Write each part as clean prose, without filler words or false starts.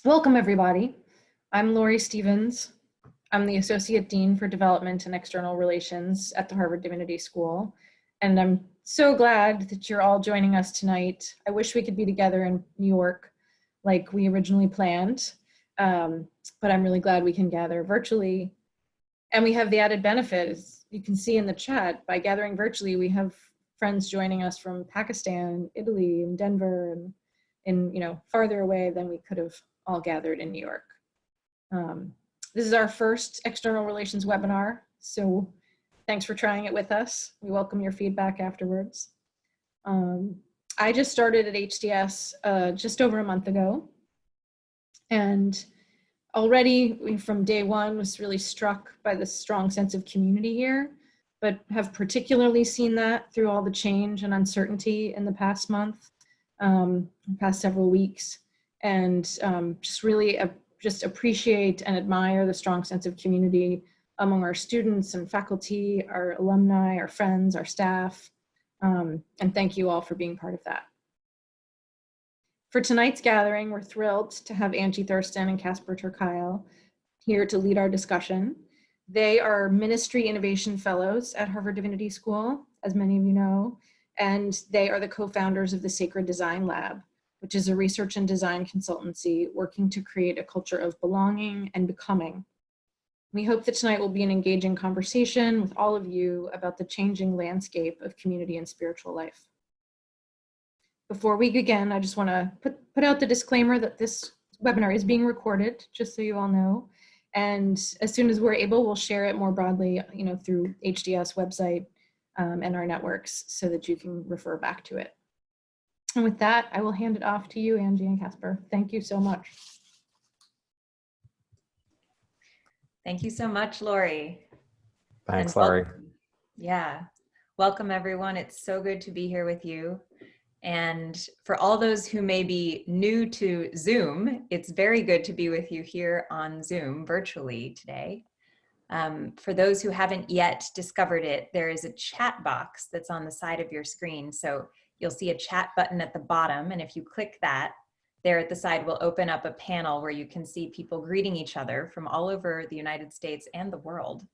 Welcome, everybody. I'm Lori Stevens. I'm the Associate Dean for Development and External Relations at the Harvard Divinity School, and I'm so glad that you're all joining us tonight. I wish we could be together in New York like we originally planned, but I'm really glad we can gather virtually. And we have the added benefit, as you can see in the chat, by gathering virtually, we have friends joining us from Pakistan, Italy, and Denver, and farther away than we could have all gathered in New York. This is our first external relations webinar, so thanks for trying it with us. We welcome your feedback afterwards. I just started at HDS just over a month ago, and already from day one was really struck by the strong sense of community here, but have particularly seen that through all the change and uncertainty in the past month, past several weeks, and just really just appreciate and admire the strong sense of community among our students and faculty, our alumni, our friends, our staff, and thank you all for being part of that. For tonight's gathering, we're thrilled to have Angie Thurston and Casper Kuile here to lead our discussion. They are Ministry Innovation Fellows at Harvard Divinity School, as many of you know, and they are the co-founders of the Sacred Design Lab, which is a research and design consultancy working to create a culture of belonging and becoming. We hope that tonight will be an engaging conversation with all of you about the changing landscape of community and spiritual life. Before we begin, I just want to put out the disclaimer that this webinar is being recorded, just so you all know. And as soon as we're able, we'll share it more broadly, through HDS website and our networks so that you can refer back to it. And with that, I will hand it off to you, Angie and Casper. Thank you so much. Thank you so much, Lori. Thanks, Lori. Yeah, welcome everyone. It's so good to be here with you. And for all those who may be new to Zoom, it's very good to be with you here on Zoom virtually today. For those who haven't yet discovered it, there is a chat box that's on the side of your screen. So you'll see a chat button at the bottom, and if you click that, there at the side will open up a panel where you can see people greeting each other from all over the United States and the world.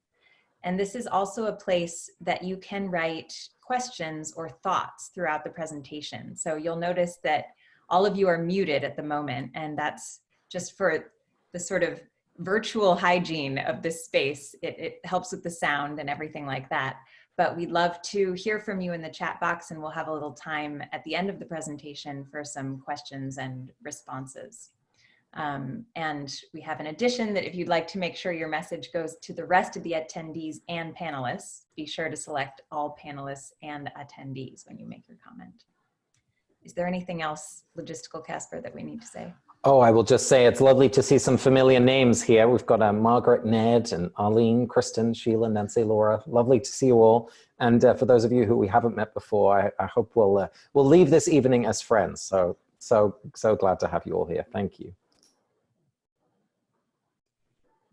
And this is also a place that you can write questions or thoughts throughout the presentation. So you'll notice that all of you are muted at the moment, and that's just for the sort of virtual hygiene of this space. It helps with the sound and everything like that. But we'd love to hear from you in the chat box, and we'll have a little time at the end of the presentation for some questions and responses. And we have an addition that if you'd like to make sure your message goes to the rest of the attendees and panelists, be sure to select all panelists and attendees when you make your comment. Is there anything else logistical, Casper, that we need to say? Oh, I will just say it's lovely to see some familiar names here. We've got Margaret, Ned, and Arlene, Kristen, Sheila, Nancy, Laura. Lovely to see you all. And for those of you who we haven't met before, I hope we'll leave this evening as friends. So glad to have you all here. Thank you.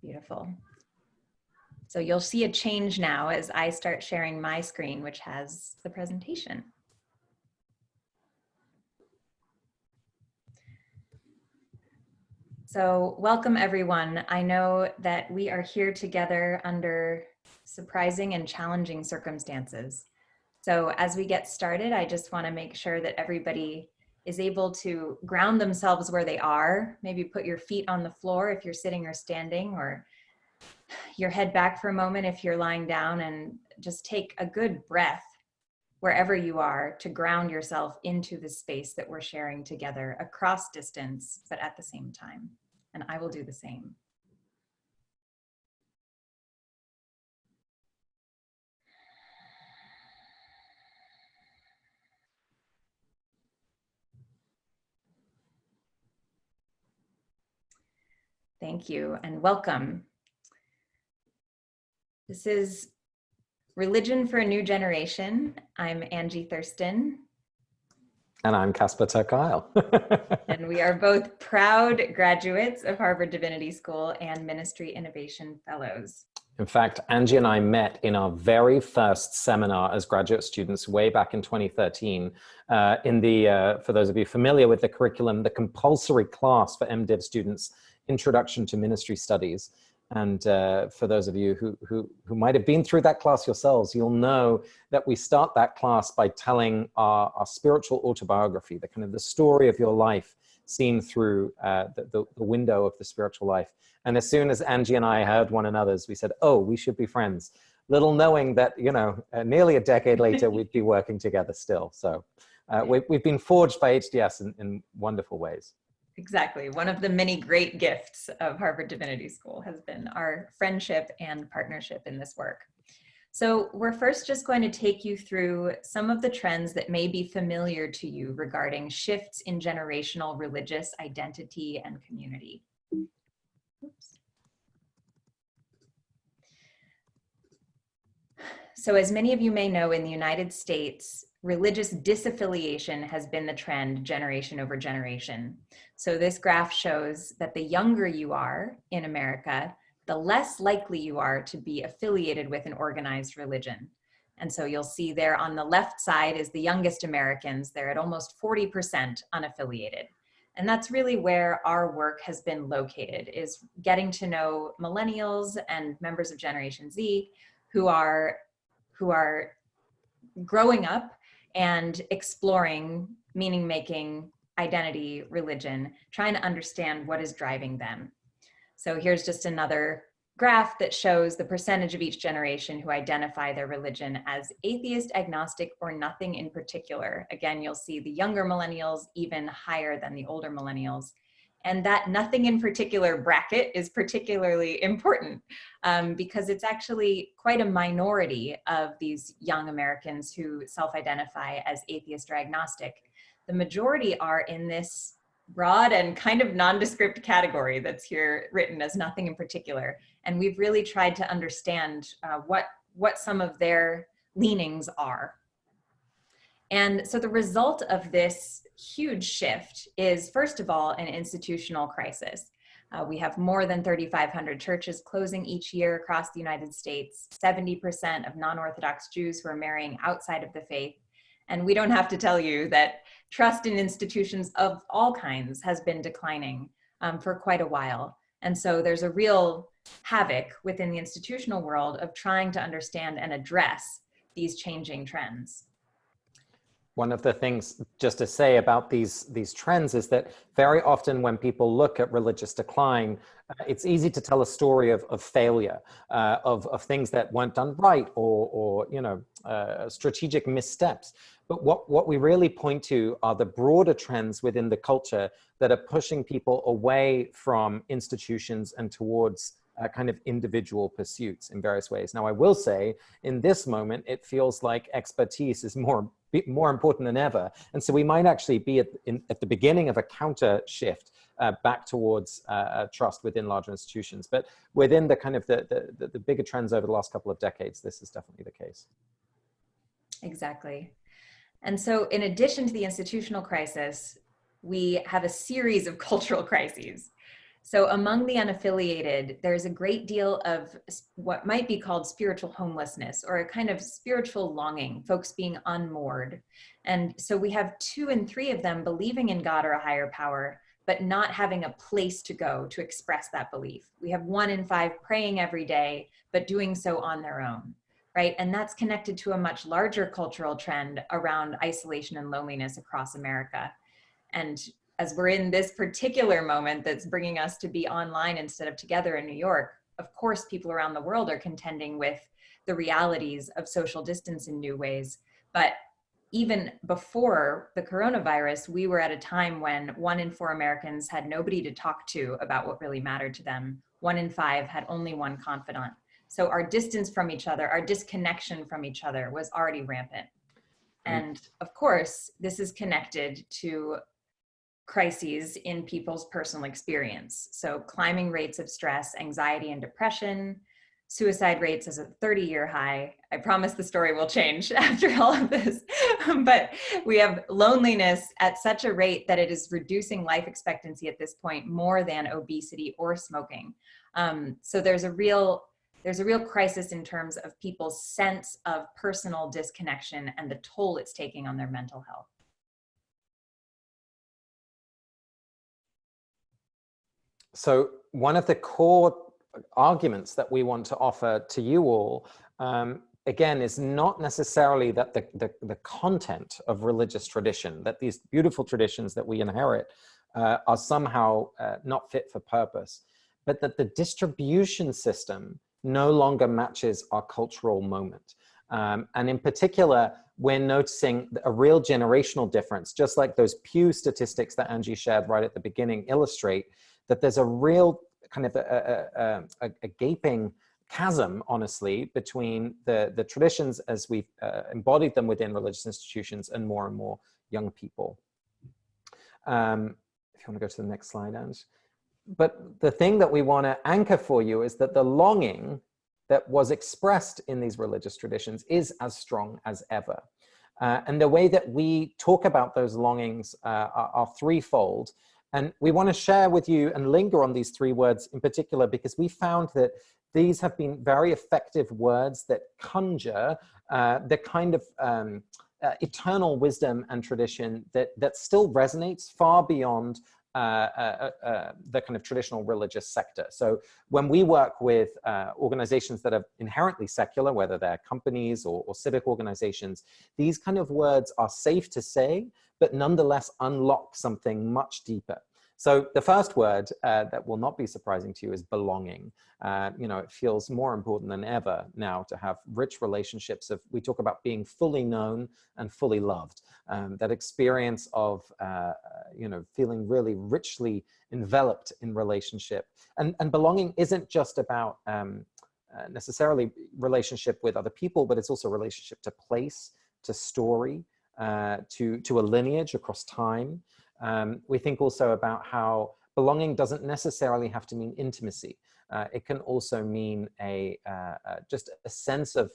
Beautiful. So you'll see a change now as I start sharing my screen, which has the presentation. So welcome everyone. I know that we are here together under surprising and challenging circumstances. So as we get started, I just want to make sure that everybody is able to ground themselves where they are. Maybe put your feet on the floor if you're sitting or standing, or your head back for a moment if you're lying down, and just take a good breath wherever you are to ground yourself into the space that we're sharing together across distance, but at the same time. And I will do the same. Thank you and welcome. This is Religion for a New Generation. I'm Angie Thurston. And I'm Casper Kuile. And we are both proud graduates of Harvard Divinity School and Ministry Innovation Fellows. In fact, Angie and I met in our very first seminar as graduate students way back in 2013 in the, for those of you familiar with the curriculum, the compulsory class for MDiv students, Introduction to Ministry Studies. And for those of you who might have been through that class yourselves, you'll know that we start that class by telling our spiritual autobiography, the kind of the story of your life seen through the window of the spiritual life. And as soon as Angie and I heard one another's, we said, oh, we should be friends. Little knowing that, you know, nearly a decade later, we'd be working together still. So we've been forged by HDS in wonderful ways. Exactly. One of the many great gifts of Harvard Divinity School has been our friendship and partnership in this work. So we're first just going to take you through some of the trends that may be familiar to you regarding shifts in generational religious identity and community. Oops. So as many of you may know, in the United States, religious disaffiliation has been the trend generation over generation. So this graph shows that the younger you are in America, the less likely you are to be affiliated with an organized religion. And so you'll see there on the left side is the youngest Americans. They're at almost 40% unaffiliated. And that's really where our work has been located, is getting to know millennials and members of Generation Z who are growing up and exploring meaning-making, identity, religion, trying to understand what is driving them. So here's just another graph that shows the percentage of each generation who identify their religion as atheist, agnostic, or nothing in particular. Again, you'll see the younger millennials even higher than the older millennials. And that nothing in particular bracket is particularly important because it's actually quite a minority of these young Americans who self-identify as atheist or agnostic. The majority are in this broad and kind of nondescript category that's here written as nothing in particular. And we've really tried to understand what some of their leanings are. And so the result of this huge shift is, first of all, an institutional crisis. We have more than 3,500 churches closing each year across the United States, 70% of non-Orthodox Jews who are marrying outside of the faith. And we don't have to tell you that trust in institutions of all kinds has been declining for quite a while. And so there's a real havoc within the institutional world of trying to understand and address these changing trends. One of the things just to say about these trends is that very often when people look at religious decline, it's easy to tell a story of failure, of things that weren't done right, or you know, strategic missteps. But what we really point to are the broader trends within the culture that are pushing people away from institutions and towards kind of individual pursuits in various ways. Now, I will say, in this moment, it feels like expertise is more important than ever. And so we might actually be at the beginning of a counter shift back towards trust within larger institutions. But within the kind of the bigger trends over the last couple of decades, this is definitely the case. Exactly. And so in addition to the institutional crisis, we have a series of cultural crises. So among the unaffiliated, there's a great deal of what might be called spiritual homelessness, or a kind of spiritual longing, folks being unmoored. And so we have 2 in 3 of them believing in God or a higher power, but not having a place to go to express that belief. We have 1 in 5 praying every day, but doing so on their own, right? And that's connected to a much larger cultural trend around isolation and loneliness across America. And as we're in this particular moment that's bringing us to be online instead of together in New York, of course, people around the world are contending with the realities of social distance in new ways. But even before the coronavirus, we were at a time when 1 in 4 Americans had nobody to talk to about what really mattered to them. 1 in 5 had only one confidant. So our distance from each other, our disconnection from each other was already rampant. And of course, this is connected to crises in people's personal experience. So climbing rates of stress, anxiety, and depression, suicide rates is a 30-year high. I promise the story will change after all of this, but we have loneliness at such a rate that it is reducing life expectancy at this point more than obesity or smoking. So there's a real there's a real crisis in terms of people's sense of personal disconnection and the toll it's taking on their mental health. So one of the core arguments that we want to offer to you all, again, is not necessarily that the content of religious tradition, that these beautiful traditions that we inherit are somehow not fit for purpose, but that the distribution system no longer matches our cultural moment. And in particular, we're noticing a real generational difference, just like those Pew statistics that Angie shared right at the beginning illustrate, that there's a real kind of a gaping chasm, honestly, between the traditions as we've embodied them within religious institutions and more young people. If you want to go to the next slide, Ange. But the thing that we want to anchor for you is that the longing that was expressed in these religious traditions is as strong as ever. And the way that we talk about those longings are threefold. And we want to share with you and linger on these three words in particular, because we found that these have been very effective words that conjure the kind of eternal wisdom and tradition that still resonates far beyond the kind of traditional religious sector. So when we work with organizations that are inherently secular, whether they're companies or civic organizations, these kind of words are safe to say, but nonetheless unlock something much deeper. So the first word that will not be surprising to you is belonging. You know, it feels more important than ever now to have rich relationships we talk about being fully known and fully loved. That experience of, you know, feeling really richly enveloped in relationship. And belonging isn't just about necessarily relationship with other people, but it's also relationship to place, to story, to a lineage across time. We think also about how belonging doesn't necessarily have to mean intimacy. It can also mean just a sense of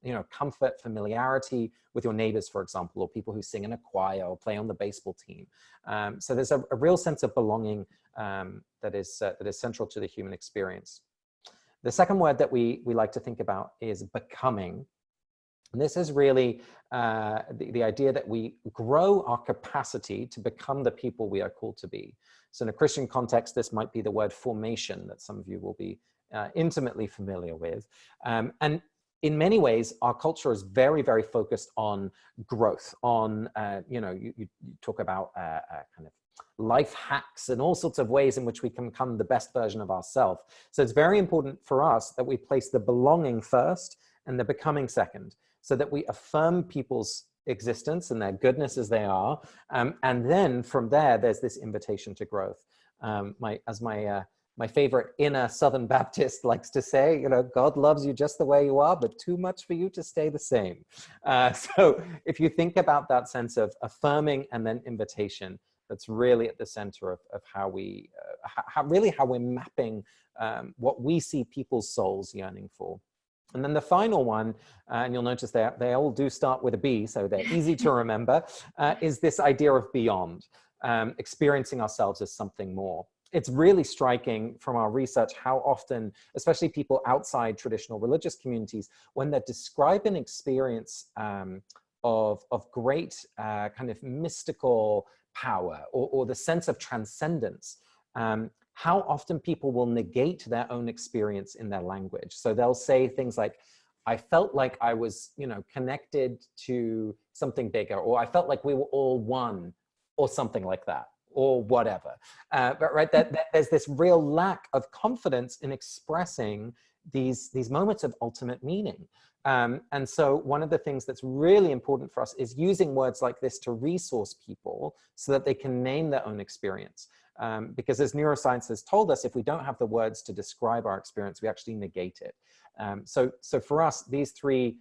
you know, comfort, familiarity with your neighbors, for example, or people who sing in a choir or play on the baseball team. So there's a real sense of belonging that is central to the human experience. The second word that we like to think about is becoming. And this is really the idea that we grow our capacity to become the people we are called to be. So in a Christian context, this might be the word formation that some of you will be intimately familiar with. And in many ways, our culture is very, very focused on growth, on, you know, you talk about kind of life hacks and all sorts of ways in which we can become the best version of ourselves. So it's very important for us that we place the belonging first and the becoming second, so that we affirm people's existence and their goodness as they are. And then from there, there's this invitation to growth. My favorite inner Southern Baptist likes to say, you know, God loves you just the way you are, but too much for you to stay the same. So if you think about that sense of affirming and then invitation, that's really at the center of how we, how we're mapping what we see people's souls yearning for. And then the final one, and you'll notice they all do start with a B, so they're easy to remember, is this idea of beyond, experiencing ourselves as something more. It's really striking from our research how often, especially people outside traditional religious communities, when they describe an experience of great kind of mystical power or the sense of transcendence, how often people will negate their own experience in their language. So they'll say things like, I felt like I was, you know, connected to something bigger, or I felt like we were all one, or something like that, or whatever. But right, there's this real lack of confidence in expressing these moments of ultimate meaning. And so one of the things that's really important for us is using words like this to resource people so that they can name their own experience. Because as neuroscience has told us, if we don't have the words to describe our experience, we actually negate it. So for us, these three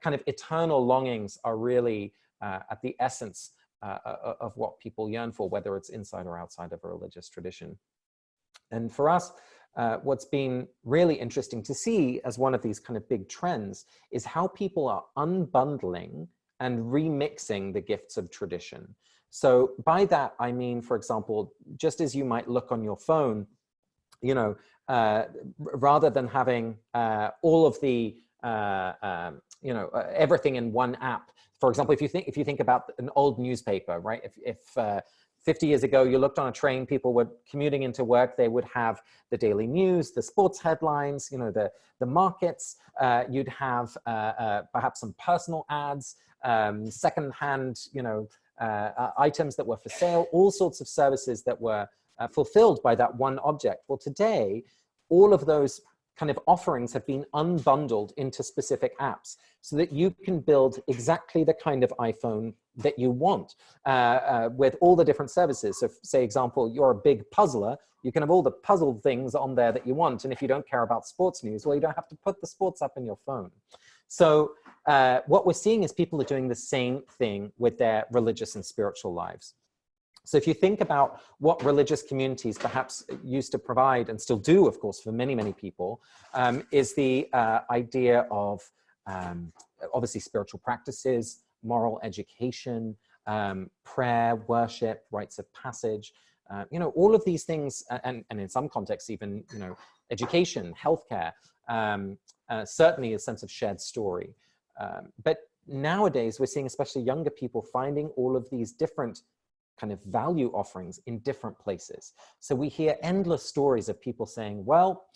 kind of eternal longings are really at the essence of what people yearn for, whether it's inside or outside of a religious tradition. And for us, what's been really interesting to see as one of these kind of big trends is how people are unbundling and remixing the gifts of tradition. So by that, I mean, for example, just as you might look on your phone, you know, rather than having all of the everything in one app. For example, if you think about an old newspaper, right? If 50 years ago you looked on a train, people were commuting into work, they would have the daily news, the sports headlines, the markets. You'd have perhaps some personal ads, secondhand, items that were for sale, all sorts of services that were fulfilled by that one object. Well, today, all of those kind of offerings have been unbundled into specific apps so that you can build exactly the kind of iPhone that you want with all the different services. So say, example, you're a big puzzler, you can have all the puzzle things on there that you want. And if you don't care about sports news, well, you don't have to put the sports up in your phone. So what we're seeing is people are doing the same thing with their religious and spiritual lives. So if you think about what religious communities perhaps used to provide, and still do, of course, for many, many people, is the idea of obviously spiritual practices, moral education, prayer, worship, rites of passage, all of these things, and in some contexts even, education, healthcare, certainly a sense of shared story. But nowadays we're seeing especially younger people finding all of these different kind of value offerings in different places. So we hear endless stories of people saying, well,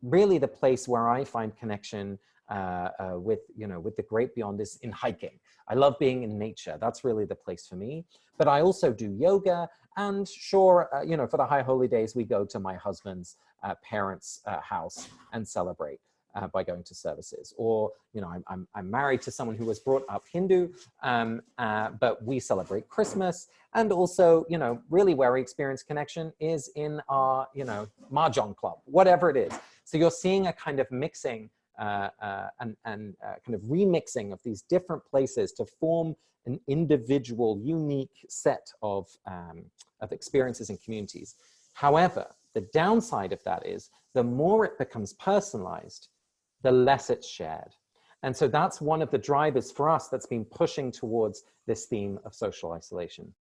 really the place where I find connection with the great beyond is in hiking. I love being in nature. That's really the place for me. But I also do yoga, and sure, for the high holy days, we go to my husband's parents' house and celebrate by going to services. Or, I'm married to someone who was brought up Hindu, but we celebrate Christmas. And also, really where we experience connection is in our, mahjong club, whatever it is. So you're seeing a kind of mixing and kind of remixing of these different places to form an individual, unique set of experiences and communities. However, the downside of that is the more it becomes personalized, the less it's shared. And so that's one of the drivers for us that's been pushing towards this theme of social isolation.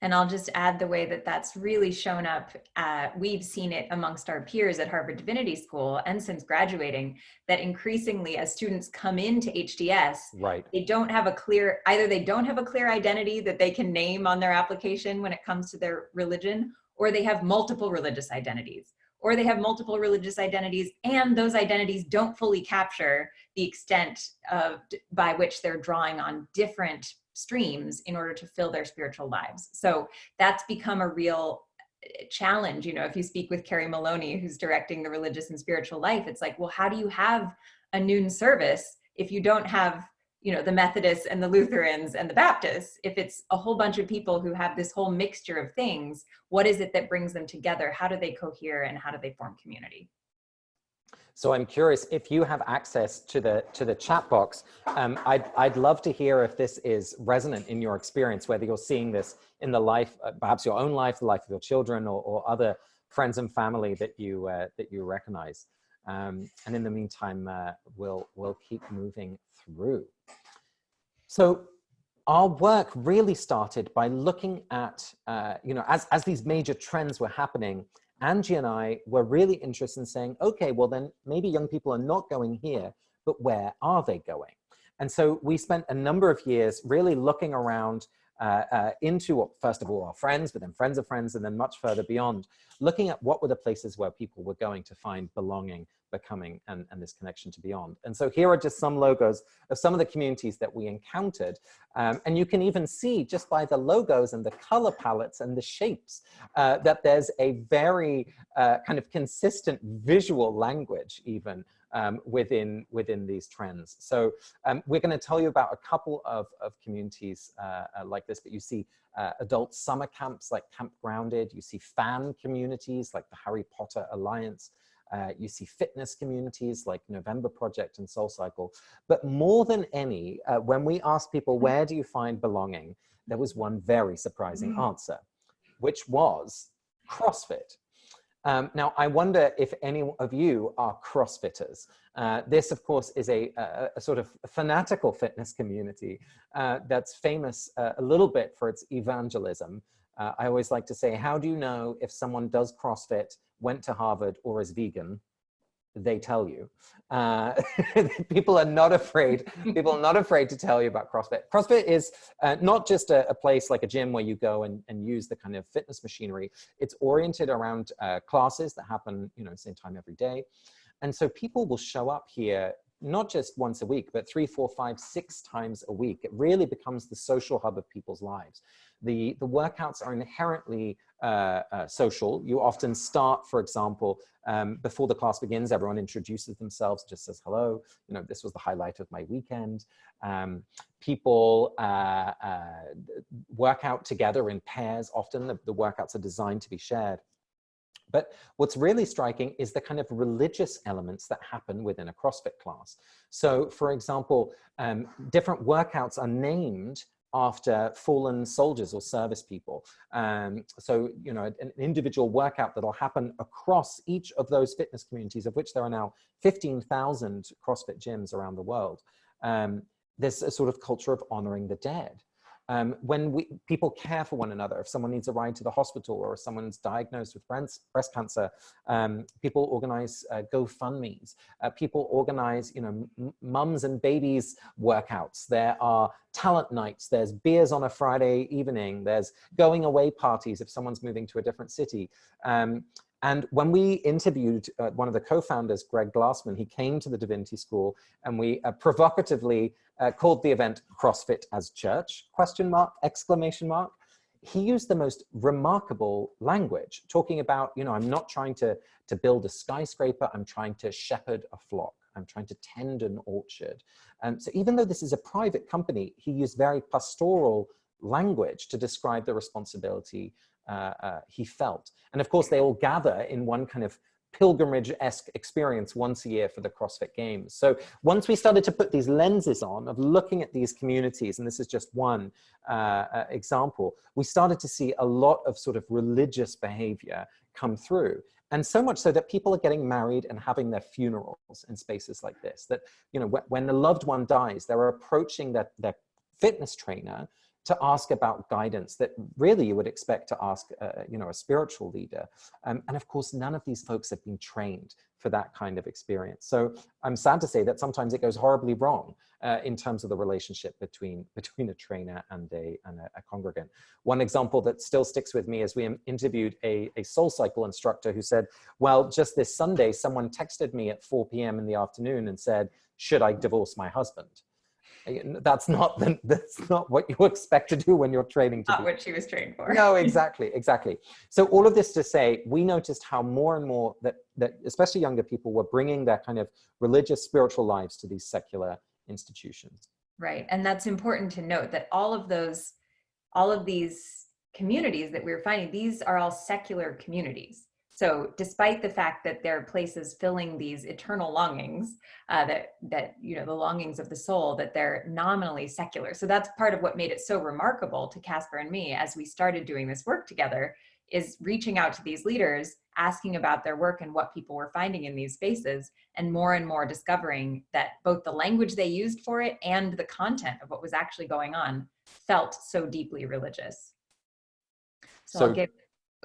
And I'll just add the way that that's really shown up. We've seen it amongst our peers at Harvard Divinity School, and since graduating, that increasingly as students come into HDS, right, they don't have a clear, either they don't have a clear identity that they can name on their application when it comes to their religion, or they have multiple religious identities. Or they have multiple religious identities, and those identities don't fully capture the extent by which they're drawing on different streams in order to fill their spiritual lives. So that's become a real challenge. If you speak with Carrie Maloney, who's directing the religious and spiritual life, it's like, well, how do you have a noon service if you don't have the Methodists and the Lutherans and the Baptists? If it's a whole bunch of people who have this whole mixture of things, what is it that brings them together? How do they cohere, and how do they form community? So I'm curious if you have access to the chat box. I'd love to hear if this is resonant in your experience, whether you're seeing this in the life, perhaps your own life, the life of your children, or other friends and family that you recognize. And in the meantime, we'll keep moving through. So our work really started by looking at, as these major trends were happening, Angie and I were really interested in saying, okay, well then maybe young people are not going here, but where are they going? And so we spent a number of years really looking around into, first of all, our friends, but then friends of friends, and then much further beyond, looking at what were the places where people were going to find belonging, becoming, and this connection to beyond. And so here are just some logos of some of the communities that we encountered. And you can even see just by the logos and the color palettes and the shapes that there's a very kind of consistent visual language even within these trends. So we're going to tell you about a couple of communities like this, but you see adult summer camps like Camp Grounded, you see fan communities like the Harry Potter Alliance, you see fitness communities like November Project and Soul Cycle. But more than any, when we asked people, where do you find belonging? There was one very surprising answer, which was CrossFit. Now, I wonder if any of you are CrossFitters. This, of course, is a sort of fanatical fitness community that's famous a little bit for its evangelism, I always like to say, how do you know if someone does CrossFit, went to Harvard, or is vegan? They tell you. People are not afraid to tell you about CrossFit. CrossFit is not just a place like a gym where you go and use the kind of fitness machinery. It's oriented around classes that happen, same time every day. And so people will show up here not just once a week, but 3, 4, 5, 6 times a week. It really becomes the social hub of people's lives. The workouts are inherently social. You often start, for example, before the class begins, everyone introduces themselves, just says hello. This was the highlight of my weekend. People work out together in pairs. Often the workouts are designed to be shared. But what's really striking is the kind of religious elements that happen within a CrossFit class. So, for example, different workouts are named after fallen soldiers or service people. So, an individual workout that'll happen across each of those fitness communities, of which there are now 15,000 CrossFit gyms around the world. There's a sort of culture of honoring the dead. When people care for one another, if someone needs a ride to the hospital or if someone's diagnosed with breast cancer, people organize GoFundMes. People organize, mums and babies workouts. There are talent nights. There's beers on a Friday evening. There's going away parties if someone's moving to a different city. And when we interviewed one of the co-founders, Greg Glassman, he came to the Divinity School, and we provocatively called the event CrossFit as Church, ? He used the most remarkable language, talking about, I'm not trying to build a skyscraper, I'm trying to shepherd a flock. I'm trying to tend an orchard. So even though this is a private company, he used very pastoral language to describe the responsibility he felt. And of course, they all gather in one kind of pilgrimage-esque experience once a year for the CrossFit Games. So once we started to put these lenses on of looking at these communities, and this is just one example, we started to see a lot of sort of religious behavior come through. And so much so that people are getting married and having their funerals in spaces like this, that, when a loved one dies, they're approaching their fitness trainer to ask about guidance that really you would expect to ask, a spiritual leader. And of course, none of these folks have been trained for that kind of experience. So I'm sad to say that sometimes it goes horribly wrong in terms of the relationship between a trainer and a congregant. One example that still sticks with me is we interviewed a SoulCycle instructor who said, well, just this Sunday, someone texted me at 4 p.m. in the afternoon and said, should I divorce my husband? That's not what you expect to do when you're training to not be. What she was trained for. No, exactly. So all of this to say, we noticed how more and more that especially younger people were bringing their kind of religious, spiritual lives to these secular institutions. Right, and that's important to note that all of these communities that we're finding, these are all secular communities. So despite the fact that they're places filling these eternal longings, that the longings of the soul, that they're nominally secular. So that's part of what made it so remarkable to Casper and me as we started doing this work together, is reaching out to these leaders, asking about their work and what people were finding in these spaces, and more discovering that both the language they used for it and the content of what was actually going on felt so deeply religious. So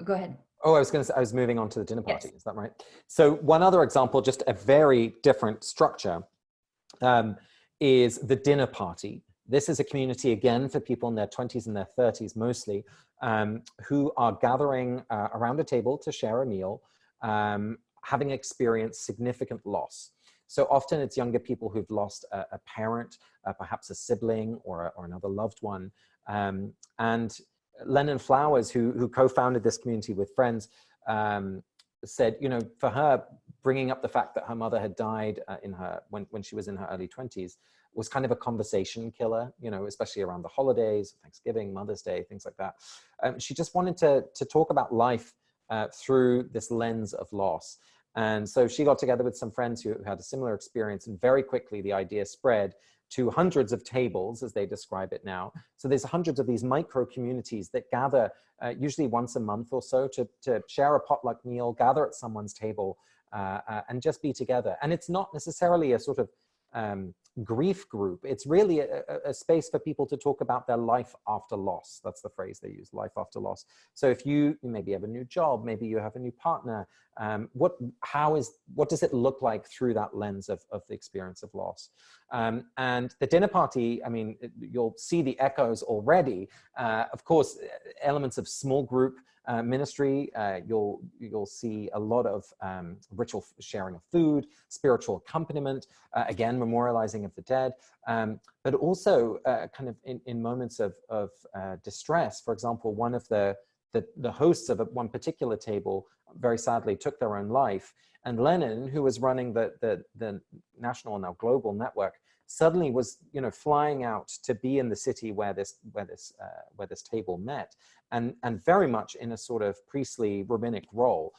go ahead. Oh, I was moving on to the dinner party. Yes. Is that right? So one other example, just a very different structure, is the dinner party. This is a community, again, for people in their 20s and their 30s mostly, who are gathering around a table to share a meal, having experienced significant loss. So often it's younger people who've lost a parent, perhaps a sibling or another loved one. And Lennon Flowers, who co-founded this community with friends, said, for her, bringing up the fact that her mother had died when she was in her early 20s was kind of a conversation killer, especially around the holidays, Thanksgiving, Mother's Day, things like that. She just wanted to talk about life through this lens of loss. And so she got together with some friends who had a similar experience, and very quickly the idea spread to hundreds of tables, as they describe it now. So there's hundreds of these micro communities that gather usually once a month or so to share a potluck meal, gather at someone's table, and just be together. And it's not necessarily a sort of grief group. It's really a space for people to talk about their life after loss. That's the phrase they use, life after loss. So if you maybe have a new job, maybe you have a new partner, what does it look like through that lens of the experience of loss? And the dinner party, I mean, you'll see the echoes already. Of course, elements of small group ministry, you'll see a lot of ritual sharing of food, spiritual accompaniment, again, memorializing of the dead, but also kind of in moments of distress. For example, one of the hosts of one particular table very sadly took their own life, and Lennon, who was running the national and now global network, suddenly was flying out to be in the city where this table met, and very much in a sort of priestly rabbinic role,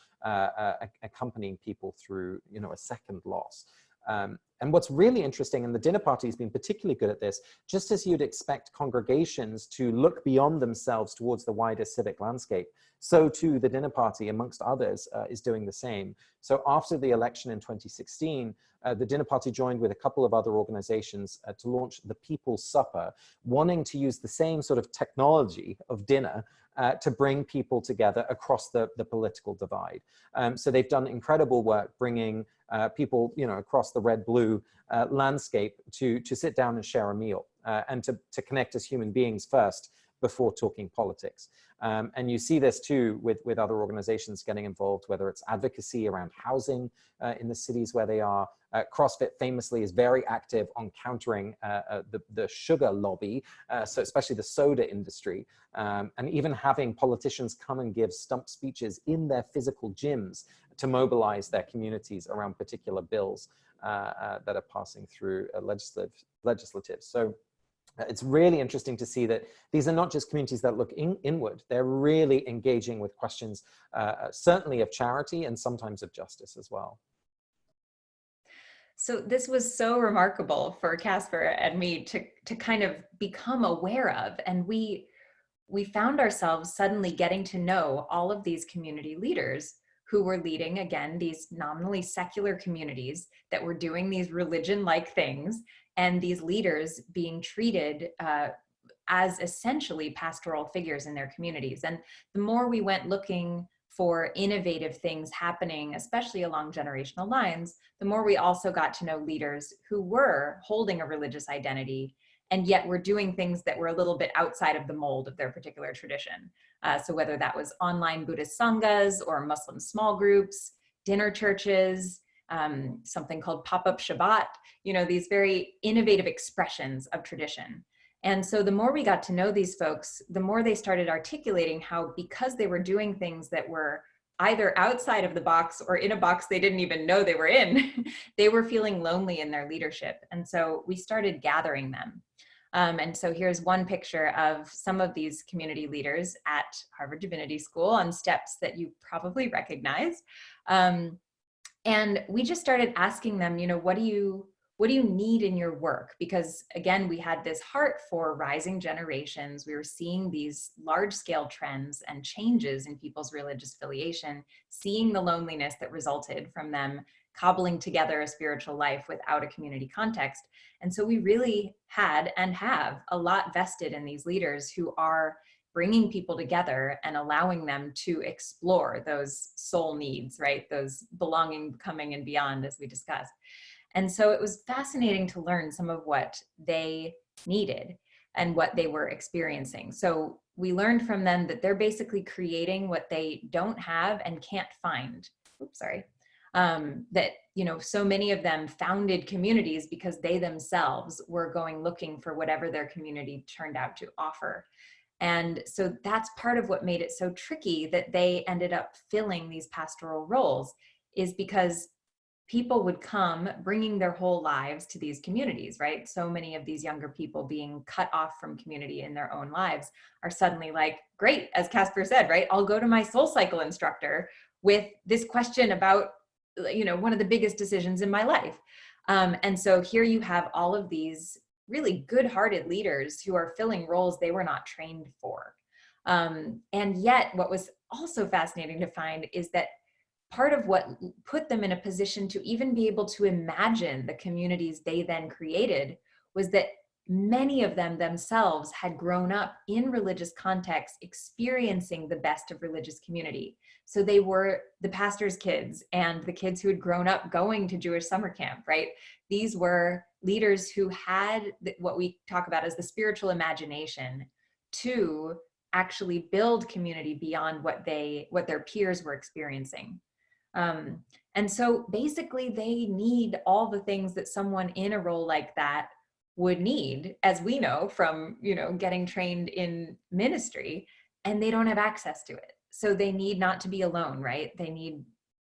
accompanying people through a second loss. And what's really interesting, and the dinner party has been particularly good at this, just as you'd expect congregations to look beyond themselves towards the wider civic landscape, so too the dinner party, amongst others, is doing the same. So after the election in 2016, the dinner party joined with a couple of other organizations to launch the People's Supper, wanting to use the same sort of technology of dinner to bring people together across the political divide. So they've done incredible work bringing people, across the red-blue landscape to sit down and share a meal and to connect as human beings first before talking politics. And you see this too with other organizations getting involved, whether it's advocacy around housing in the cities where they are. CrossFit famously is very active on countering the sugar lobby, so especially the soda industry, and even having politicians come and give stump speeches in their physical gyms to mobilize their communities around particular bills that are passing through legislative. So it's really interesting to see that these are not just communities that look inward, they're really engaging with questions, certainly of charity and sometimes of justice as well. So this was so remarkable for Casper and me to kind of become aware of, and we found ourselves suddenly getting to know all of these community leaders who were leading, again, these nominally secular communities that were doing these religion-like things, and these leaders being treated as essentially pastoral figures in their communities. And the more we went looking for innovative things happening, especially along generational lines, the more we also got to know leaders who were holding a religious identity and yet were doing things that were a little bit outside of the mold of their particular tradition. So whether that was online Buddhist sanghas or Muslim small groups, dinner churches, something called pop-up Shabbat, these very innovative expressions of tradition. And so the more we got to know these folks, the more they started articulating how, because they were doing things that were either outside of the box or in a box they didn't even know they were in, they were feeling lonely in their leadership. And so we started gathering them. And so here's one picture of some of these community leaders at Harvard Divinity School on steps that you probably recognize. And we just started asking them, what do you need in your work? Because again, we had this heart for rising generations. We were seeing these large scale trends and changes in people's religious affiliation, seeing the loneliness that resulted from them cobbling together a spiritual life without a community context. And so we really had and have a lot vested in these leaders who are bringing people together and allowing them to explore those soul needs, right? Those belonging, becoming, and beyond, as we discussed. And so it was fascinating to learn some of what they needed and what they were experiencing. So we learned from them that they're basically creating what they don't have and can't find. Oops, sorry. That, so many of them founded communities because they themselves were going looking for whatever their community turned out to offer. And so that's part of what made it so tricky that they ended up filling these pastoral roles, is because people would come bringing their whole lives to these communities, right? So many of these younger people being cut off from community in their own lives are suddenly like, great, as Casper said, right? I'll go to my soul cycle instructor with this question about, one of the biggest decisions in my life. And so here you have all of these really good-hearted leaders who are filling roles they were not trained for. And yet what was also fascinating to find is that part of what put them in a position to even be able to imagine the communities they then created was that many of them themselves had grown up in religious contexts, experiencing the best of religious community. So they were the pastor's kids and the kids who had grown up going to Jewish summer camp, right? These were leaders who had what we talk about as the spiritual imagination to actually build community beyond what their peers were experiencing. And so basically they need all the things that someone in a role like that would need, as we know from, getting trained in ministry, and they don't have access to it. So they need not to be alone, right? They need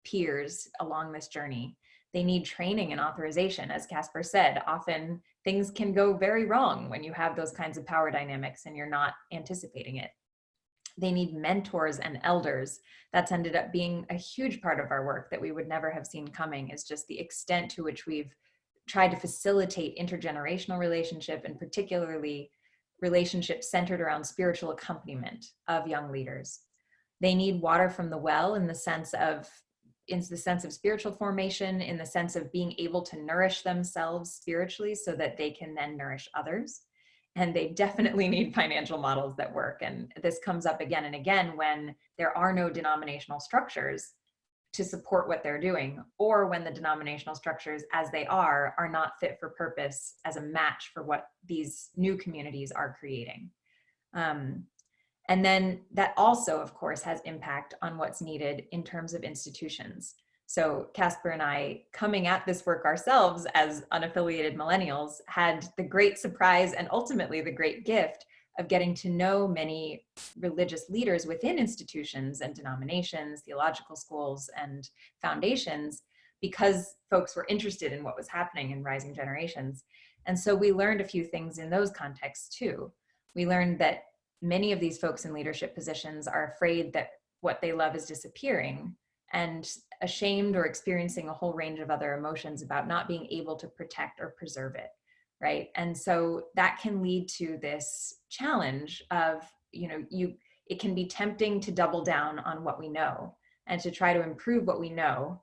peers along this journey. They need training and authorization. As Casper said, often things can go very wrong when you have those kinds of power dynamics and you're not anticipating it. They need mentors and elders. That's ended up being a huge part of our work that we would never have seen coming, is just the extent to which we've tried to facilitate intergenerational relationship, and particularly relationships centered around spiritual accompaniment of young leaders. They need water from the well in the sense of spiritual formation, in the sense of being able to nourish themselves spiritually so that they can then nourish others. And they definitely need financial models that work. And this comes up again and again when there are no denominational structures to support what they're doing, or when the denominational structures as they are not fit for purpose as a match for what these new communities are creating. And then that also, of course, has impact on what's needed in terms of institutions. So Casper and I, coming at this work ourselves as unaffiliated millennials, had the great surprise and ultimately the great gift of getting to know many religious leaders within institutions and denominations, theological schools, and foundations, because folks were interested in what was happening in rising generations. And so we learned a few things in those contexts too. We learned that many of these folks in leadership positions are afraid that what they love is disappearing, and ashamed or experiencing a whole range of other emotions about not being able to protect or preserve it, right? And so that can lead to this challenge of, it can be tempting to double down on what we know and to try to improve what we know,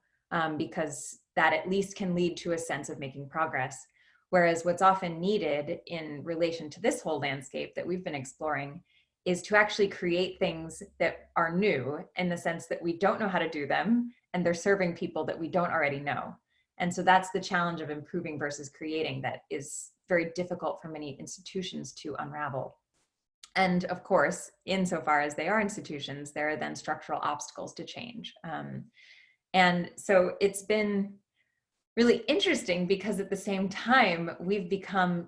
because that at least can lead to a sense of making progress. Whereas what's often needed in relation to this whole landscape that we've been exploring is to actually create things that are new, in the sense that we don't know how to do them and they're serving people that we don't already know. And so that's the challenge of improving versus creating that is very difficult for many institutions to unravel. And of course, insofar as they are institutions, there are then structural obstacles to change. And so it's been really interesting, because at the same time, we've become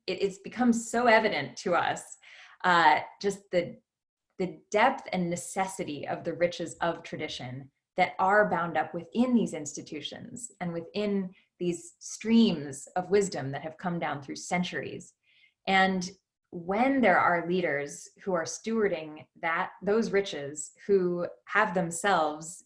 it's become so evident to us, just the depth and necessity of the riches of tradition that are bound up within these institutions and within these streams of wisdom that have come down through centuries. And when there are leaders who are stewarding those riches, who have themselves,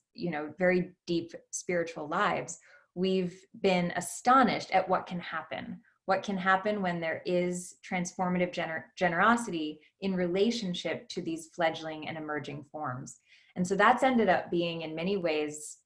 very deep spiritual lives, we've been astonished at what can happen. What can happen when there is transformative generosity in relationship to these fledgling and emerging forms. And so that's ended up being, in many ways,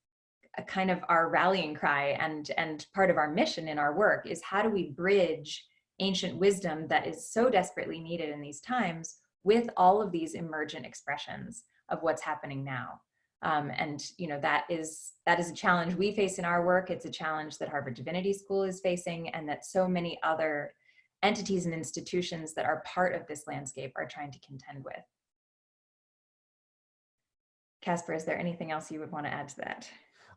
a kind of our rallying cry, and part of our mission in our work is, how do we bridge ancient wisdom that is so desperately needed in these times with all of these emergent expressions of what's happening now? And that is a challenge we face in our work. It's a challenge that Harvard Divinity School is facing, and that so many other entities and institutions that are part of this landscape are trying to contend with. Casper, is there anything else you would want to add to that?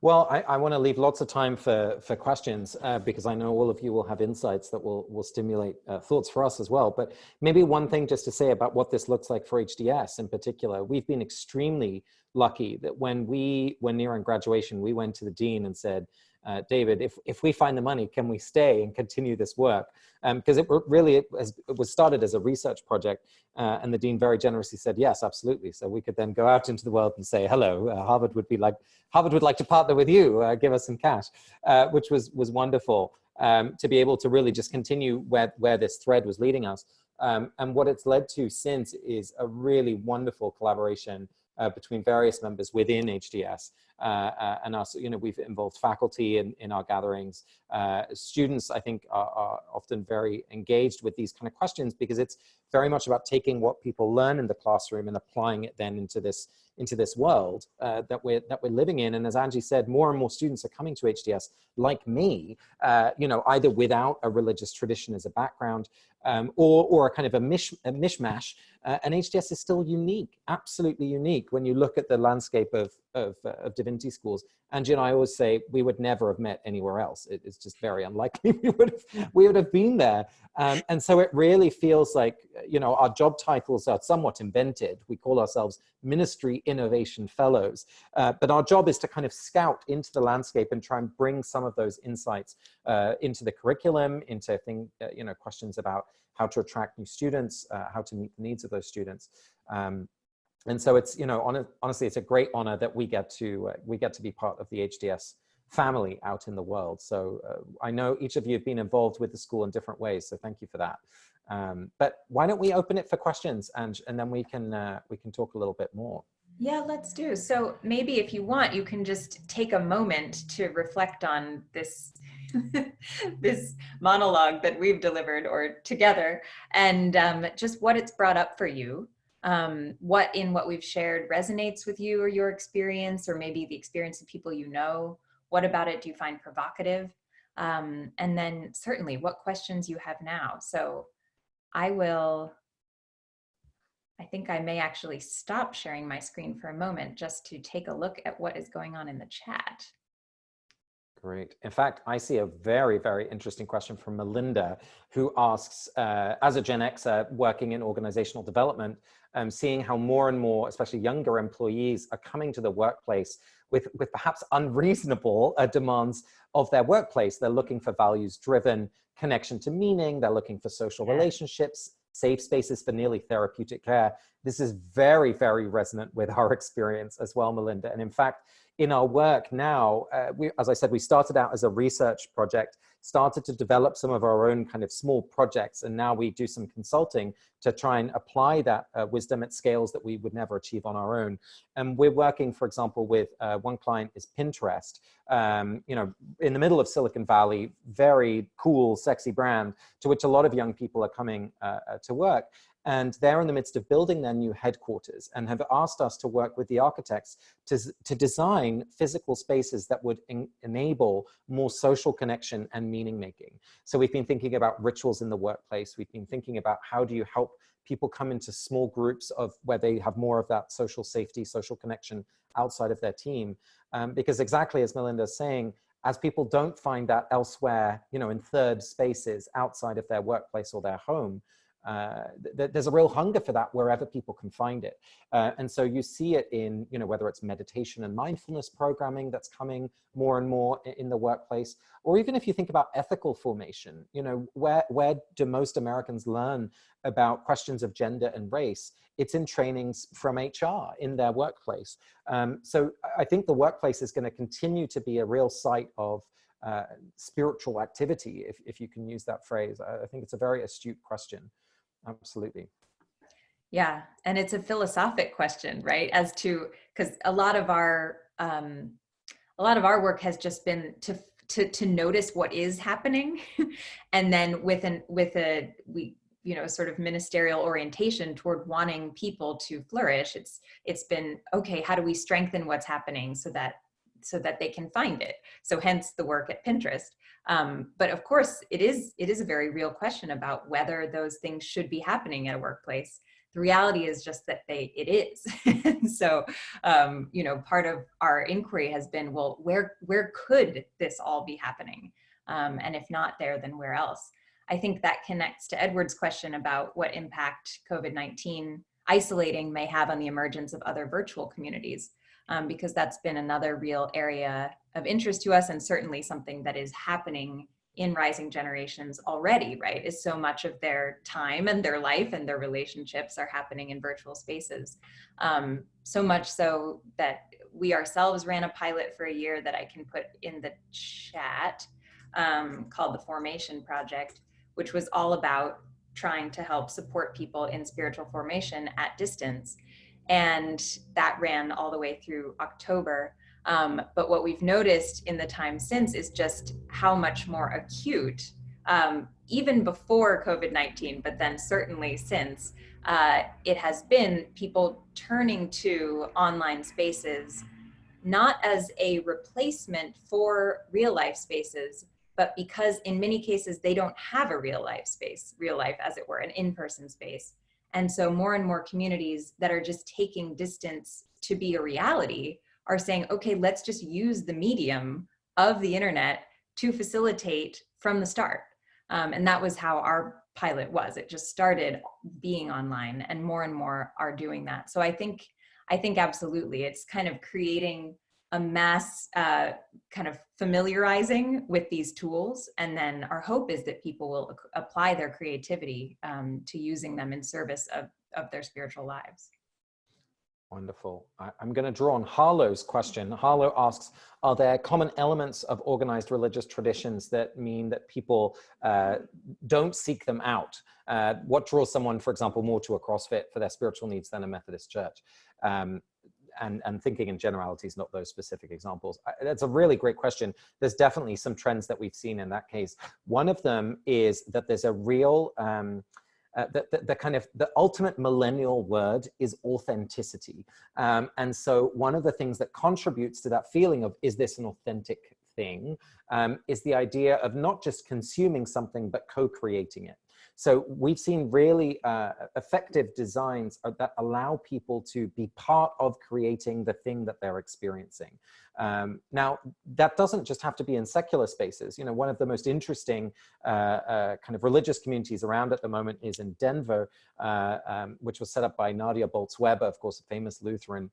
Well, I want to leave lots of time for questions, because I know all of you will have insights that will stimulate thoughts for us as well. But maybe one thing just to say about what this looks like for HDS in particular, we've been extremely lucky that when nearing graduation, we went to the dean and said, David, if we find the money, can we stay and continue this work? Because it was started as a research project, and the dean very generously said, yes, absolutely. So we could then go out into the world and say, hello, Harvard would like to partner with you, give us some cash, which was wonderful, to be able to really just continue where this thread was leading us. And what it's led to since is a really wonderful collaboration between various members within HDS. And us, we've involved faculty in our gatherings. Students, I think, are often very engaged with these kind of questions because it's very much about taking what people learn in the classroom and applying it then into this world that we're living in. And as Angie said, more and more students are coming to HDS like me, either without a religious tradition as a background, or a kind of a mishmash. And HDS is still unique, absolutely unique. When you look at the landscape of divinity schools, Angie and I always say we would never have met anywhere else. It's just very unlikely we would have been there. And so it really feels like, our job titles are somewhat invented. We call ourselves Ministry Innovation Fellows, but our job is to kind of scout into the landscape and try and bring some of those insights into the curriculum, into questions about how to attract new students, how to meet the needs of those students. And so it's, honestly, it's a great honor that we get to be part of the HDS family out in the world. So I know each of you have been involved with the school in different ways, so thank you for that. But why don't we open it for questions, and then we can talk a little bit more. Yeah, let's do. So maybe if you want, you can just take a moment to reflect on this this monologue that we've delivered or together, and just what it's brought up for you. What we've shared resonates with you or your experience, or maybe the experience of people you know. What about it do you find provocative? And then certainly what questions you have now. So I think I may actually stop sharing my screen for a moment just to take a look at what is going on in the chat. Great. In fact, I see a very, very interesting question from Melinda, who asks, as a Gen Xer working in organizational development, seeing how more and more, especially younger employees, are coming to the workplace with perhaps unreasonable demands of their workplace. They're looking for values-driven connection to meaning. They're looking for social relationships, safe spaces for nearly therapeutic care. This is very, very resonant with our experience as well, Melinda. And in fact, in our work now, as I said, we started out as a research project, started to develop some of our own kind of small projects, and now we do some consulting to try and apply that wisdom at scales that we would never achieve on our own. And we're working, for example, with one client is Pinterest, in the middle of Silicon Valley, very cool, sexy brand to which a lot of young people are coming to work. And they're in the midst of building their new headquarters and have asked us to work with the architects to design physical spaces that would enable more social connection and meaning making. So we've been thinking about rituals in the workplace. We've been thinking about how do you help people come into small groups of where they have more of that social safety, social connection outside of their team. Because exactly as Melinda's saying, as people don't find that elsewhere, in third spaces outside of their workplace or their home, there's a real hunger for that wherever people can find it. And so you see it in, whether it's meditation and mindfulness programming that's coming more and more in the workplace, or even if you think about ethical formation, where do most Americans learn about questions of gender and race? It's in trainings from HR in their workplace. So I think the workplace is going to continue to be a real site of spiritual activity, if you can use that phrase. I think it's a very astute question. Absolutely. Yeah, and it's a philosophic question, right? As to, because a lot of our work has just been to notice what is happening, and then with a sort of ministerial orientation toward wanting people to flourish. It's been, okay, how do we strengthen what's happening so that they can find it? So hence the work at Pinterest. But of course, it is a very real question about whether those things should be happening at a workplace. The reality is just that it is. And so, part of our inquiry has been, well, where could this all be happening? And if not there, then where else? I think that connects to Edward's question about what impact COVID-19 isolating may have on the emergence of other virtual communities. Because that's been another real area of interest to us, and certainly something that is happening in rising generations already, right? Is so much of their time and their life and their relationships are happening in virtual spaces. So much so that we ourselves ran a pilot for a year that I can put in the chat, called the Formation Project, which was all about trying to help support people in spiritual formation at distance. And that ran all the way through October. But what we've noticed in the time since is just how much more acute, even before COVID-19, but then certainly since, it has been people turning to online spaces, not as a replacement for real life spaces, but because in many cases they don't have a real life space, real life as it were, an in-person space. And so more and more communities that are just taking distance to be a reality are saying, okay, let's just use the medium of the internet to facilitate from the start. And that was how our pilot was. It just started being online, and more are doing that. So I think absolutely it's kind of creating a mass kind of familiarizing with these tools. And then our hope is that people will apply their creativity to using them in service of their spiritual lives. Wonderful. I'm going to draw on Harlow's question. Harlow asks, are there common elements of organized religious traditions that mean that people don't seek them out? What draws someone, for example, more to a CrossFit for their spiritual needs than a Methodist church? And thinking in generalities, not those specific examples. That's a really great question. There's definitely some trends that we've seen in that case. One of them is that there's a real, the ultimate millennial word is authenticity. And so one of the things that contributes to that feeling of, is this an authentic thing, is the idea of not just consuming something, but co-creating it. So we've seen really effective designs that allow people to be part of creating the thing that they're experiencing. Now, that doesn't just have to be in secular spaces. You know, one of the most interesting kind of religious communities around at the moment is in Denver, which was set up by Nadia Bolz-Weber, of course, a famous Lutheran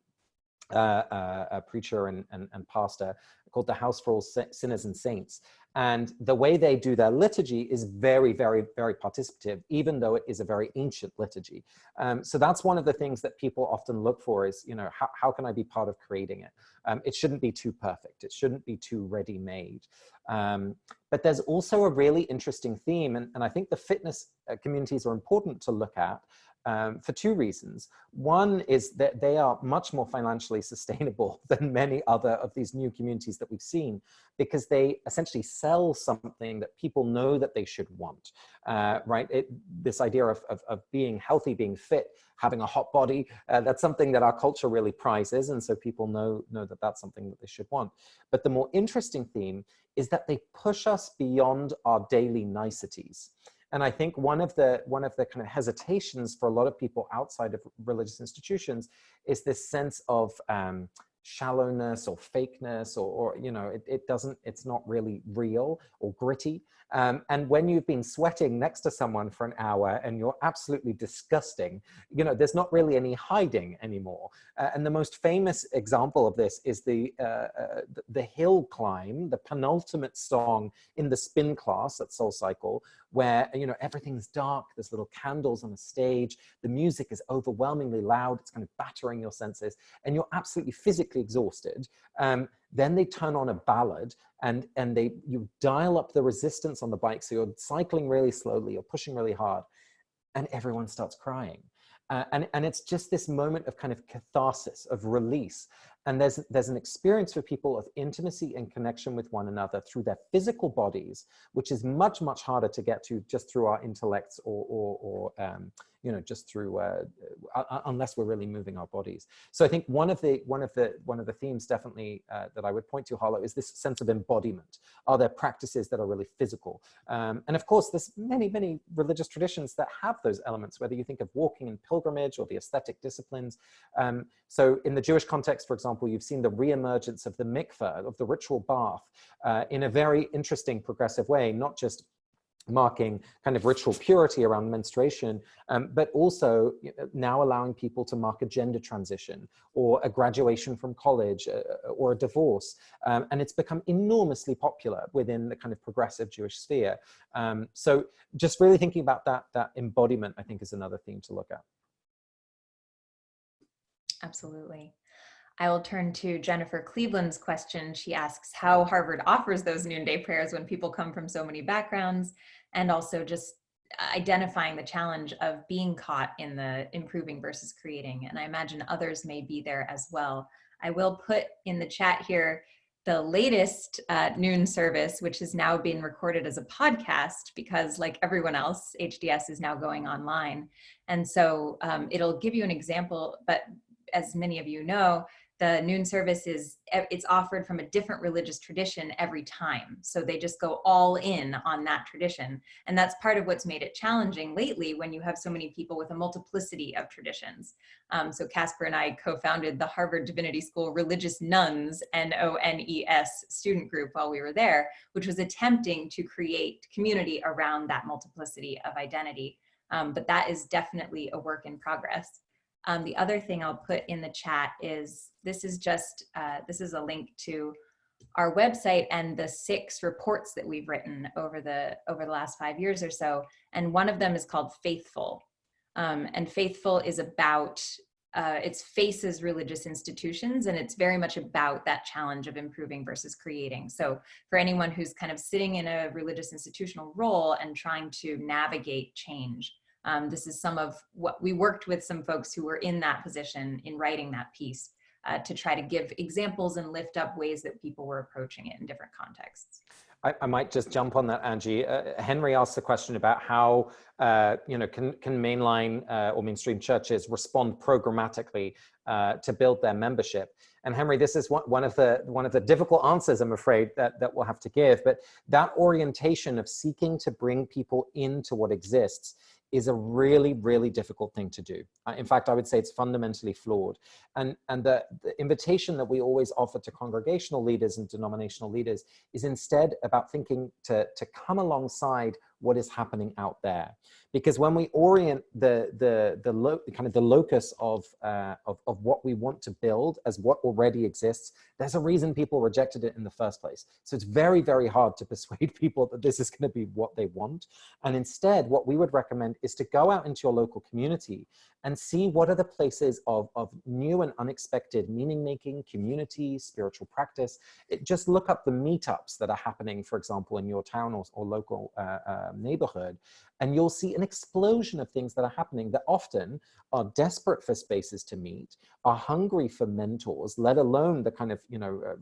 a preacher and pastor, called the House for All Sinners and Saints. And the way they do their liturgy is very, very, very participative, even though it is a very ancient liturgy. So that's one of the things that people often look for is, you know, how can I be part of creating it? It shouldn't be too perfect. It shouldn't be too ready-made. But there's also a really interesting theme, and I think the fitness communities are important to look at, for two reasons. One is that they are much more financially sustainable than many other of these new communities that we've seen, because they essentially sell something that people know that they should want, right? This idea of being healthy, being fit, having a hot body, that's something that our culture really prizes, and so people know that that's something that they should want. But the more interesting theme is that they push us beyond our daily niceties. And I think one of the kind of hesitations for a lot of people outside of religious institutions is this sense of shallowness or fakeness, or you know, it's not really real or gritty. And when you've been sweating next to someone for an hour and you're absolutely disgusting, you know, there's not really any hiding anymore. And the most famous example of this is the hill climb, the penultimate song in the spin class at Soul Cycle, where, you know, everything's dark, there's little candles on a stage, the music is overwhelmingly loud, it's kind of battering your senses, and you're absolutely physically exhausted. Then they turn on a ballad, and you dial up the resistance on the bike, so you're cycling really slowly, you're pushing really hard, and everyone starts crying. And it's just this moment of kind of catharsis, of release. And there's an experience for people of intimacy and connection with one another through their physical bodies, which is much, much harder to get to just through our intellects or you know, just through unless we're really moving our bodies. So I think one of the themes definitely that I would point to, Harlow, is this sense of embodiment. Are there practices that are really physical? And of course, there's many religious traditions that have those elements, whether you think of walking in pilgrimage or the aesthetic disciplines. So in the Jewish context, for example, you've seen the reemergence of the mikveh, of the ritual bath, in a very interesting, progressive way, not just marking kind of ritual purity around menstruation, but also now allowing people to mark a gender transition or a graduation from college or a divorce. And it's become enormously popular within the kind of progressive Jewish sphere. So just really thinking about that embodiment, I think, is another theme to look at. Absolutely. I will turn to Jennifer Cleveland's question. She asks how Harvard offers those noonday prayers when people come from so many backgrounds, and also just identifying the challenge of being caught in the improving versus creating. And I imagine others may be there as well. I will put in the chat here the latest noon service, which is now being recorded as a podcast because, like everyone else, HDS is now going online. And so it'll give you an example, but as many of you know, the noon service it's offered from a different religious tradition every time. So they just go all in on that tradition. And that's part of what's made it challenging lately when you have so many people with a multiplicity of traditions. So Casper and I co-founded the Harvard Divinity School Religious Nuns, NONES student group while we were there, which was attempting to create community around that multiplicity of identity. But that is definitely a work in progress. The other thing I'll put in the chat is this is a link to our website and the 6 reports that we've written over the last 5 years or so. And one of them is called Faithful. And Faithful is about, it faces religious institutions, and it's very much about that challenge of improving versus creating. So for anyone who's kind of sitting in a religious institutional role and trying to navigate change, this is some of what we worked with some folks who were in that position in writing that piece to try to give examples and lift up ways that people were approaching it in different contexts. I might just jump on that, Angie. Henry asked the question about how can mainline or mainstream churches respond programmatically to build their membership. And Henry, this is one of the difficult answers, I'm afraid, that we'll have to give. But that orientation of seeking to bring people into what exists is a really, really difficult thing to do. In fact, I would say it's fundamentally flawed. And the invitation that we always offer to congregational leaders and denominational leaders is instead about thinking to come alongside what is happening out there. Because when we orient the locus of what we want to build as what already exists, there's a reason people rejected it in the first place. So it's very, very hard to persuade people that this is going to be what they want. And instead, what we would recommend is to go out into your local community and see what are the places of new and unexpected meaning-making, community, spiritual practice. Just look up the meetups that are happening, for example, in your town or local neighborhood, and you'll see an explosion of things that are happening that often are desperate for spaces to meet, are hungry for mentors, let alone the kind of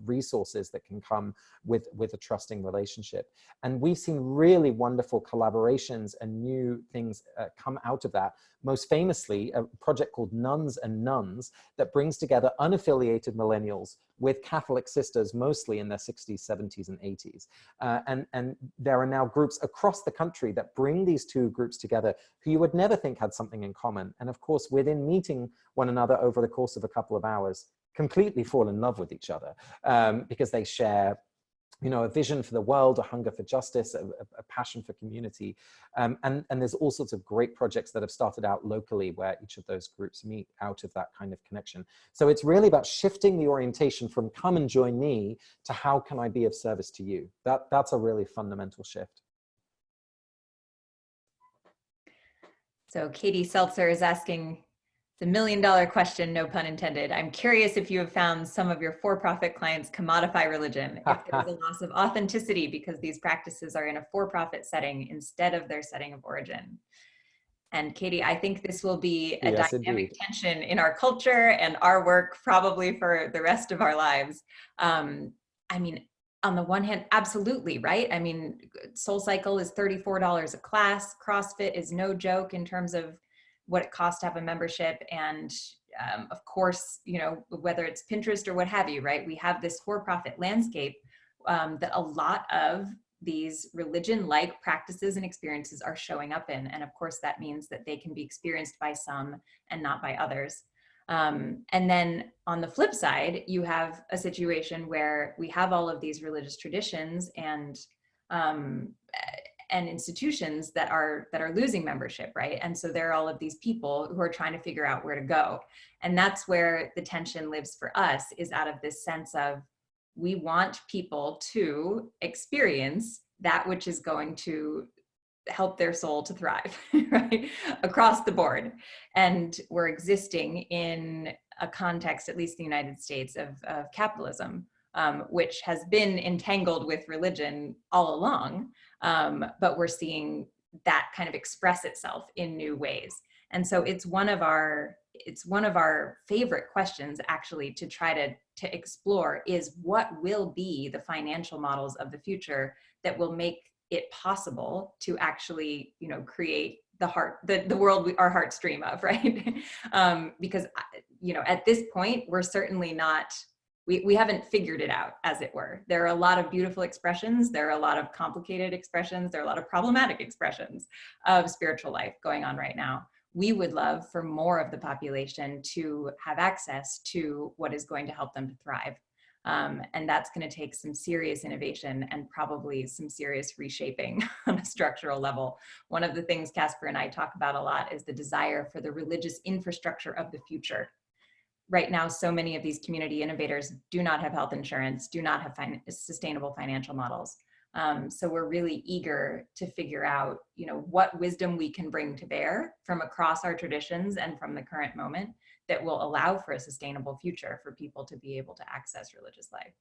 resources that can come with a trusting relationship. And we've seen really wonderful collaborations and new things come out of that. Most famously, a project called Nuns and Nuns that brings together unaffiliated millennials with Catholic sisters, mostly in their 60s, 70s, and 80s. And there are now groups across the country that bring these two groups together who you would never think had something in common. And of course, within meeting one another over the course of a couple of hours, completely fall in love with each other because they share a vision for the world, a hunger for justice, a passion for community. And there's all sorts of great projects that have started out locally where each of those groups meet out of that kind of connection. So it's really about shifting the orientation from come and join me to how can I be of service to you? That's a really fundamental shift. So Katie Seltzer is asking the $1 million question, no pun intended. I'm curious if you have found some of your for-profit clients commodify religion, if there's a loss of authenticity because these practices are in a for-profit setting instead of their setting of origin. And Katie, I think this will be a dynamic tension in our culture and our work probably for the rest of our lives. I mean, on the one hand, absolutely, right? I mean, SoulCycle is $34 a class. CrossFit is no joke in terms of what it costs to have a membership. And of course, whether it's Pinterest or what have you, right? We have this for-profit landscape that a lot of these religion-like practices and experiences are showing up in. And of course, that means that they can be experienced by some and not by others. And then on the flip side, you have a situation where we have all of these religious traditions and institutions that are losing membership, right? And so there are all of these people who are trying to figure out where to go. And that's where the tension lives for us, is out of this sense of we want people to experience that which is going to help their soul to thrive, right? Across the board. And we're existing in a context, at least in the United States, of capitalism, which has been entangled with religion all along. But we're seeing that kind of express itself in new ways. And so it's one of our favorite questions actually to try to explore is what will be the financial models of the future that will make it possible to actually, you know, create the world our hearts dream of, right? Because, you know, at this point, we're certainly not, we haven't figured it out, as it were. There are a lot of beautiful expressions. There are a lot of complicated expressions. There are a lot of problematic expressions of spiritual life going on right now. We would love for more of the population to have access to what is going to help them to thrive. And that's going to take some serious innovation and probably some serious reshaping on a structural level. One of the things Casper and I talk about a lot is the desire for the religious infrastructure of the future. Right now, so many of these community innovators do not have health insurance, do not have sustainable financial models. So we're really eager to figure out, you know, what wisdom we can bring to bear from across our traditions and from the current moment that will allow for a sustainable future for people to be able to access religious life.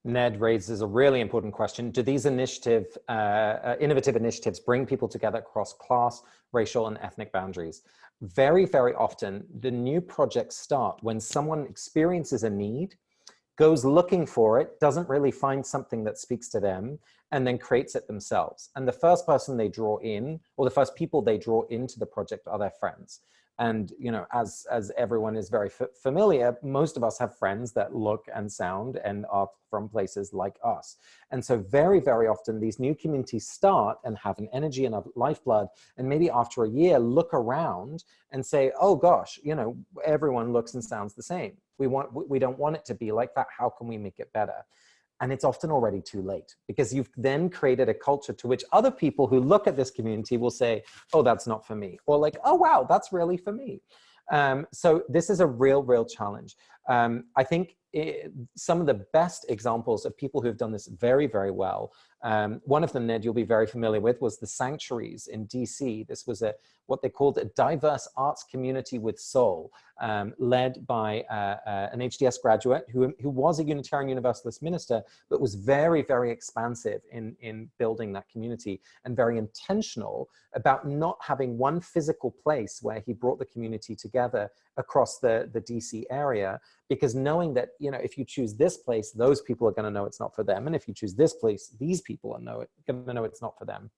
Ned raises a really important question. Do these innovative initiatives bring people together across class, racial, and ethnic boundaries? Very, very often, the new projects start when someone experiences a need, goes looking for it, doesn't really find something that speaks to them, and then creates it themselves. And the first person they draw in, or the first people they draw into the project are their friends. And, you know, as everyone is very familiar, most of us have friends that look and sound and are from places like us. And so very, very often these new communities start and have an energy and a lifeblood. And maybe after a year, look around and say, oh gosh, you know, everyone looks and sounds the same. We don't want it to be like that. How can we make it better? And it's often already too late, because you've then created a culture to which other people who look at this community will say, oh, that's not for me. Or like, oh, wow, that's really for me. So this is a real, real challenge. I think some of the best examples of people who've done this very, very well, one of them, Ned, you'll be very familiar with, was the Sanctuaries in DC. This was what they called a diverse arts community with soul, led by an HDS graduate who was a Unitarian Universalist minister, but was very, very expansive in building that community and very intentional about not having one physical place where he brought the community together across the DC area, because knowing that, you know, if you choose this place, those people are going to know it's not for them. And if you choose this place, these people are going to know it's not for them.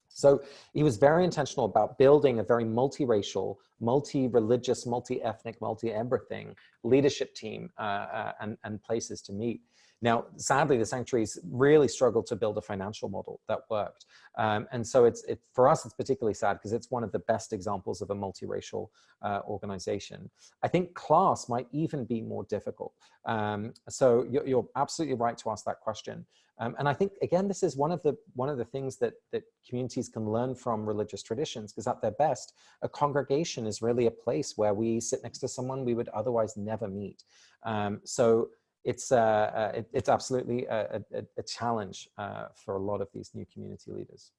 So he was very intentional about building a very multiracial, multi-religious, multi-ethnic, multi-everything leadership team and places to meet. Now, sadly, the Sanctuaries really struggled to build a financial model that worked. And so for us, it's particularly sad because it's one of the best examples of a multiracial organization. I think class might even be more difficult. So you're absolutely right to ask that question. And I think, again, this is one of the things that communities can learn from religious traditions, because at their best, a congregation is really a place where we sit next to someone we would otherwise never meet. So it's absolutely a challenge for a lot of these new community leaders.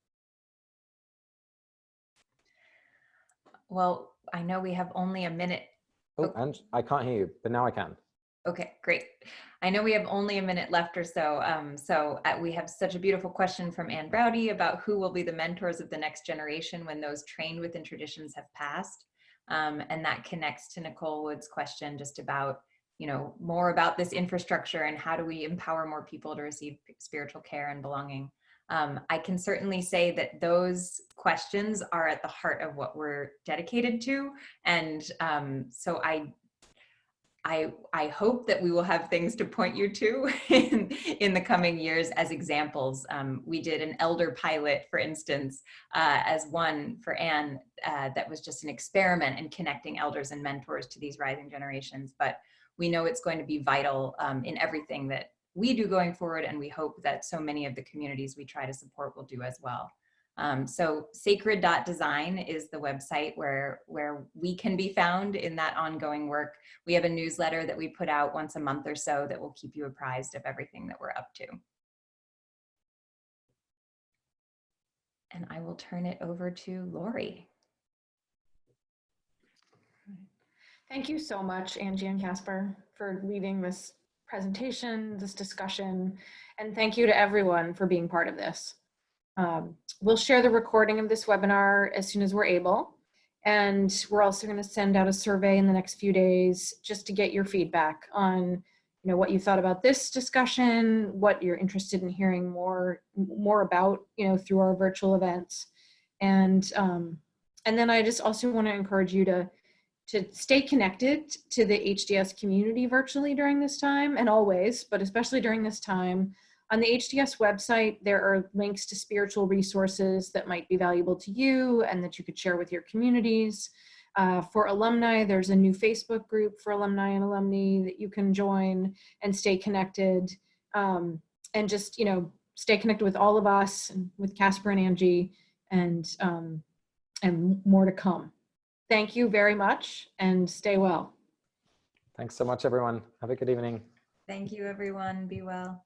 Well, I know we have only a minute. Oh, and I can't hear you, but now I can. Okay, great. I know we have only a minute left or so. We have such a beautiful question from Ann Browdy about who will be the mentors of the next generation when those trained within traditions have passed. And that connects to Nicole Wood's question just about, you know, more about this infrastructure and how do we empower more people to receive spiritual care and belonging. I can certainly say that those questions are at the heart of what we're dedicated to. And so I hope that we will have things to point you to in the coming years as examples. We did an elder pilot, for instance, as one for Anne, that was just an experiment in connecting elders and mentors to these rising generations. But we know it's going to be vital in everything that we do going forward, and we hope that so many of the communities we try to support will do as well. So sacred.design is the website where we can be found in that ongoing work. We have a newsletter that we put out once a month or so that will keep you apprised of everything that we're up to. And I will turn it over to Lori. Thank you so much, Angie and Casper, for leading this presentation, this discussion, and thank you to everyone for being part of this. We'll share the recording of this webinar as soon as we're able. And we're also going to send out a survey in the next few days just to get your feedback on, what you thought about this discussion, what you're interested in hearing more about, through our virtual events. And then I just also want to encourage you to stay connected to the HDS community virtually during this time, and always, but especially during this time. On the HDS website, there are links to spiritual resources that might be valuable to you and that you could share with your communities. For alumni, there's a new Facebook group for alumni and alumni that you can join and stay connected. And just, stay connected with all of us and with Casper and Angie, and more to come. Thank you very much, and stay well. Thanks so much, everyone. Have a good evening. Thank you, everyone. Be well.